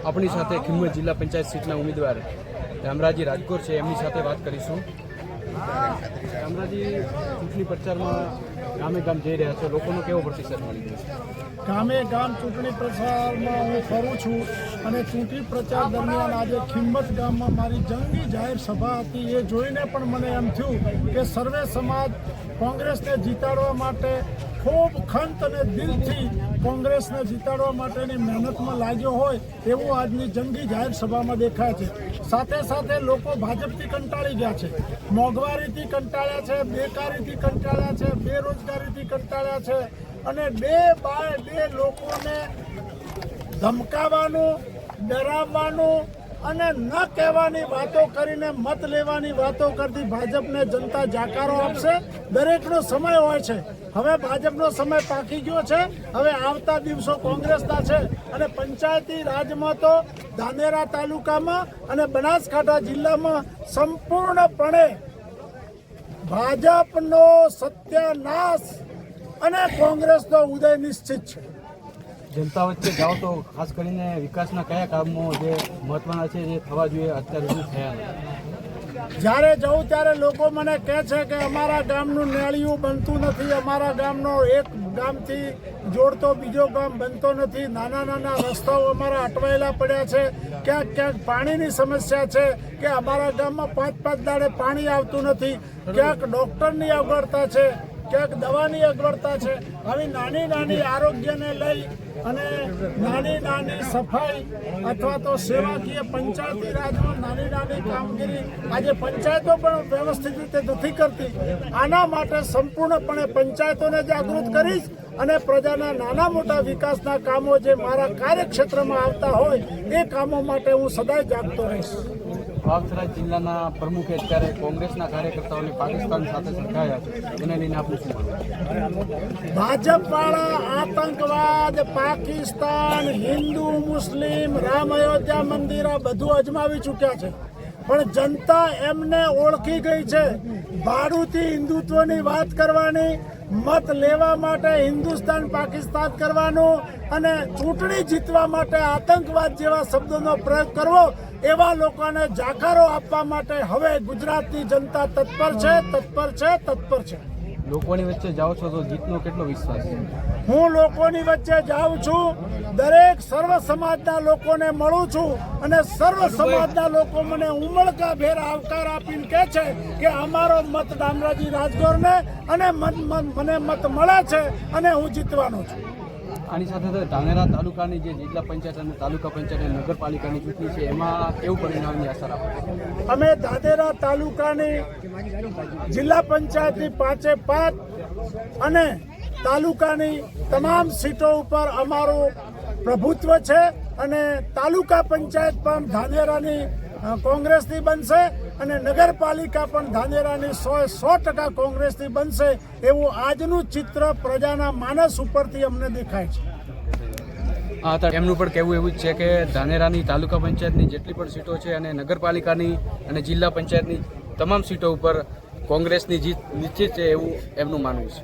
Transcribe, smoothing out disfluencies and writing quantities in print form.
આપણી સાથે ખીમત જિલ્લા પંચાયત સીટના ઉમેદવાર રામરાજી રાજગોર છે, એમની સાથે વાત કરીશું. રામરાજી, ચૂંટણી પ્રચારમાં ગામે ગામ જઈ રહ્યા છો, લોકોનો કેવો પ્રતિસાદ મળી રહ્યો છે? ગામે ગામ ચૂંટણી પ્રચારમાં હું ફરું છું અને ચૂંટણી પ્રચાર દરમિયાન આજે ખીમત ગામમાં મારી જંગી જાહેર સભા હતી. એ જોઈને પણ મને એમ થયું કે સર્વે સમાજ કોંગ્રેસને જીતાડવા માટે ખૂબ ખંત અને દિલથી કોંગ્રેસને જીતાડવા માટેની મહેનતમાં લાગ્યો હોય એવું આજની જંગી જાહેર સભામાં દેખાય છે. સાથે સાથે લોકો ભાજપથી કંટાળી ગયા છે, મોંઘવારીથી કંટાળ્યા છે, બેકારીથી કંટાળ્યા છે, બેરોજગારીથી કંટાળ્યા છે અને બે બાય બે લોકોને ધમકાવવાનું, ડરાવવાનું અને ન કહેવાની વાતો કરીને મત લેવાની વાતો કરતી ભાજપને જનતા જાકારો આપશે. દરેકનો સમય હોય છે. હવે ભાજપનો સમય પાકી ગયો છે. હવે આવતા દિવસો કોંગ્રેસના છે અને પંચાયતી રાજમાં તો ધાનેરા તાલુકામાં અને બનાસકાંઠા જિલ્લામાં સંપૂર્ણપણે ભાજપનો સત્યાનાશ અને કોંગ્રેસનો ઉદય નિશ્ચિત છે. જનતા વચ્ચે જાઓ તો ખાસ કરીને વિકાસના કયા કામો જે મહત્વના છે, જે થવા જોઈએ, અત્યારે શું થયા નથી? જ્યારે જઉં ત્યારે લોકો મને કહે છે કે અમારા ગામનું નેળિયું બનતું નથી, અમારા ગામનો એક ગામથી જોડતો બીજો ગામ બનતો નથી, નાના નાના રસ્તાઓ અમારા અટવાયેલા પડ્યા છે, ક્યાંક ક્યાંક પાણીની સમસ્યા છે કે અમારા ગામમાં 5-5 દાડે પાણી આવતું નથી, ક્યાંક ડૉક્ટરની અગવડતા છે, ક્યાંક દવાની અગવડતા છે. આવી નાની નાની આરોગ્યને લઈ અને નાની નાની સફાઈ અથવા તો સેવાકીય પંચાયતી રાજમાં નાની નાની કામગીરી આજે પંચાયતો પણ વ્યવસ્થિત રીતે નથી કરતી. આના માટે સંપૂર્ણપણે પંચાયતોને જાગૃત કરીશ અને પ્રજાના નાના મોટા વિકાસના કામો જે મારા કાર્યક્ષેત્રમાં આવતા હોય એ કામો માટે હું સદાય જાગતો રહીશ. વાવથરા જિલ્લાના પ્રમુખે અત્યારે કોંગ્રેસના કાર્યકર્તાઓને પાકિસ્તાન સાથે સંકળાયા છે, એને લઈને આપનું શું માનવું? ભાજપવાળા આતંકવાદ, પાકિસ્તાન, હિન્દુ મુસ્લિમ, રામ અયોધ્યા મંદિર આ બધું અજમાવી ચૂક્યા છે, પણ જનતા એમને ઓળખી ગઈ છે. ભાડુથી હિન્દુત્વની વાત કરવાની, મત લેવા માટે હિન્દુસ્તાન પાકિસ્તાન કરવાનું અને ચૂંટણી જીતવા માટે આતંકવાદ જેવા શબ્દોનો પ્રયોગ કરવો, એવા લોકોને જાકારો આપવા માટે હવે ગુજરાતની જનતા તત્પર છે, તત્પર છે, તત્પર છે. લોકોની વચ્ચે જાઓ છો તો જીતનો કેટલો વિશ્વાસ છે? હું લોકોની વચ્ચે જાઉં છું, દરેક સર્વ સમાજના લોકોને મળું છું અને સર્વ સમાજના લોકો મને ઉમળકાભેર આવકાર આપીને કહે છે કે અમારો મત રામરાજી રાજગોરને અને મને મત મળે છે અને હું જીતવાનો છું. આની સાથે સાથે ધાનેરા તાલુકાની જે જિલ્લા પંચાયત અને તાલુકા પંચાયત અને નગરપાલિકાની ચૂંટણી છે, એમાં કેવું પરિણામની આશા રાખો? અમે ધાનેરા તાલુકાની જિલ્લા પંચાયતની 5-5 અને તાલુકાની તમામ સીટો ઉપર અમારું પ્રભુત્વ છે અને તાલુકા પંચાયત પણ ધાનેરાની કોંગ્રેસની બનશે અને નગરપાલિકા પણ ધાનેરાની 100% કોંગ્રેસની બનશે એવું આજનું ચિત્ર પ્રજાના માનસ ઉપરથી અમને દેખાય છે. એમનું પણ કહેવું એવું જ છે કે ધાનેરાની તાલુકા પંચાયતની જેટલી પણ સીટો છે અને નગરપાલિકાની અને જિલ્લા પંચાયતની તમામ સીટો ઉપર કોંગ્રેસની જીત નિશ્ચિત છે એવું એમનું માનવું છે.